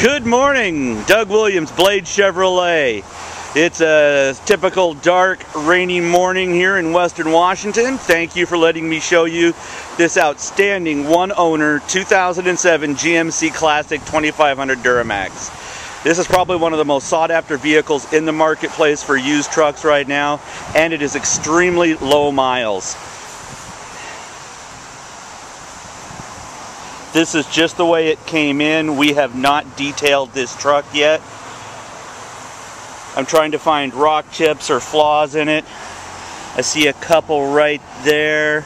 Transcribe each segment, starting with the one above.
Good morning, Doug Williams, Blade Chevrolet. It's a typical dark, rainy morning here in Western Washington. Thank you for letting me show you this outstanding one-owner 2007 GMC Classic 2500 Duramax. This is probably one of the most sought-after vehicles in the marketplace for used trucks right now, and it is extremely low miles. This is just the way it came in. We have not detailed this truck yet. I'm trying to find rock chips or flaws in it. I see a couple right there.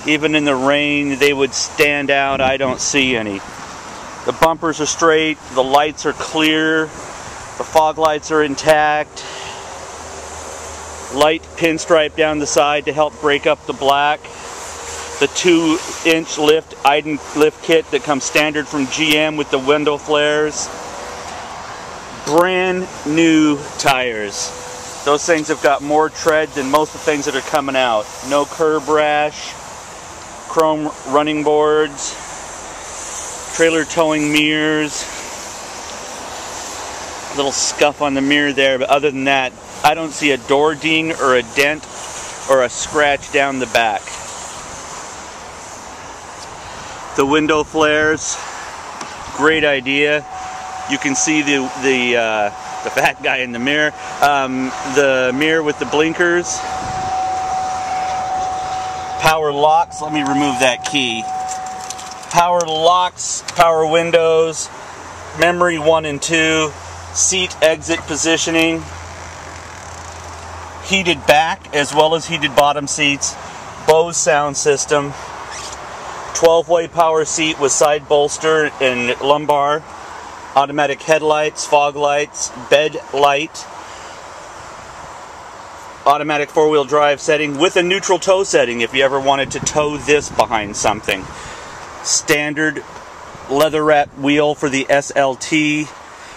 Even in the rain, they would stand out. I don't see any. The bumpers are straight. The lights are clear. The fog lights are intact. Light pinstripe down the side to help break up the black. The 2-inch Iden lift kit that comes standard from GM with the window flares. Brand new tires. Those things have got more tread than most of the things that are coming out. No curb rash, chrome running boards, trailer towing mirrors. A little scuff on the mirror there, but other than that, I don't see a door ding or a dent or a scratch down the back. The window flares, great idea. You can see the fat guy in the mirror. The mirror with the blinkers. Power locks. Let me remove that key. Power locks, power windows, memory 1 and 2, seat exit positioning, heated back as well as heated bottom seats, Bose sound system, 12-way power seat with side bolster and lumbar, automatic headlights, fog lights, bed light, automatic 4-wheel drive setting with a neutral tow setting if you ever wanted to tow this behind something. Standard leather wrap wheel for the SLT,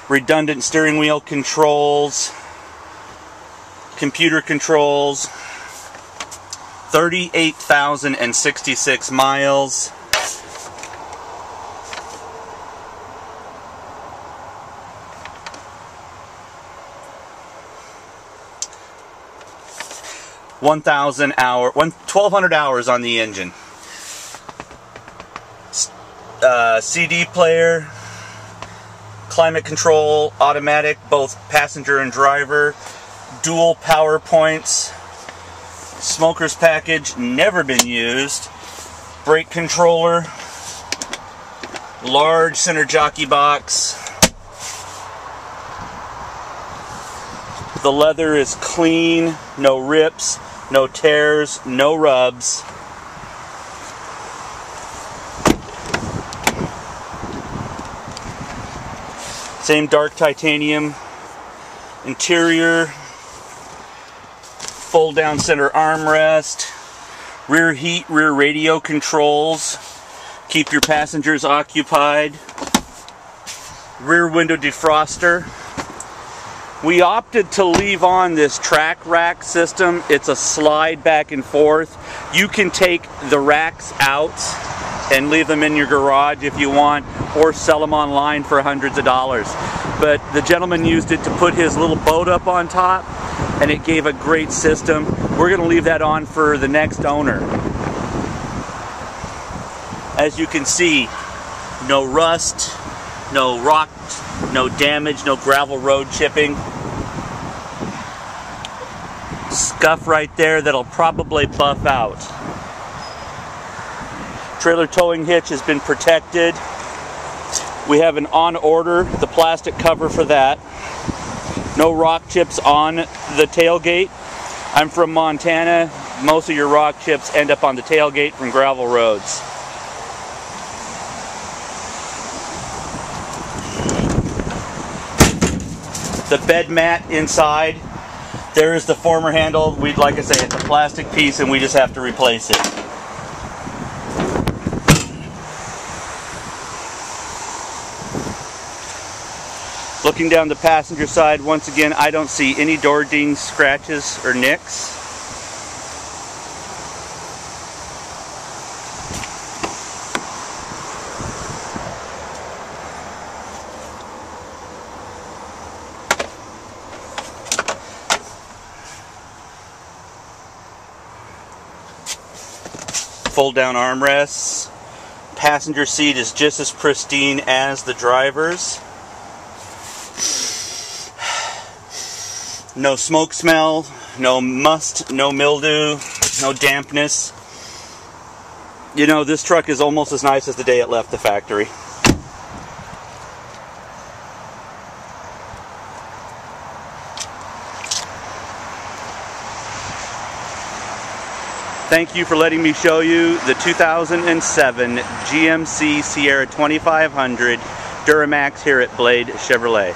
redundant steering wheel controls, computer controls, 38,066 miles. $1,200 hours on the engine. CD player, climate control, automatic, both passenger and driver, dual power points, smoker's package, never been used, brake controller, large center jockey box. The leather is clean, no rips, no tears, no rubs. Same dark titanium interior, fold down center armrest, rear heat, rear radio controls, keep your passengers occupied, rear window defroster. We opted to leave on this track rack system. It's a slide back and forth. You can take the racks out and leave them in your garage if you want, or sell them online for hundreds of dollars. But the gentleman used it to put his little boat up on top, and it gave a great system. We're going to leave that on for the next owner. As you can see, no rust, no rock, no damage, no gravel road chipping. Scuff right there that'll probably buff out. Trailer towing hitch has been protected. We have an on order, the plastic cover for that. No rock chips on the tailgate. I'm from Montana. Most of your rock chips end up on the tailgate from gravel roads. The bed mat inside, there is the former handle. Like I say, it's a plastic piece and we just have to replace it. Looking down the passenger side, once again, I don't see any door dings, scratches, or nicks. fold down armrests. Passenger seat is just as pristine as the driver's. No smoke smell, no must, no mildew, no dampness. You know, this truck is almost as nice as the day it left the factory. Thank you for letting me show you the 2007 GMC Sierra 2500 Duramax here at Blade Chevrolet.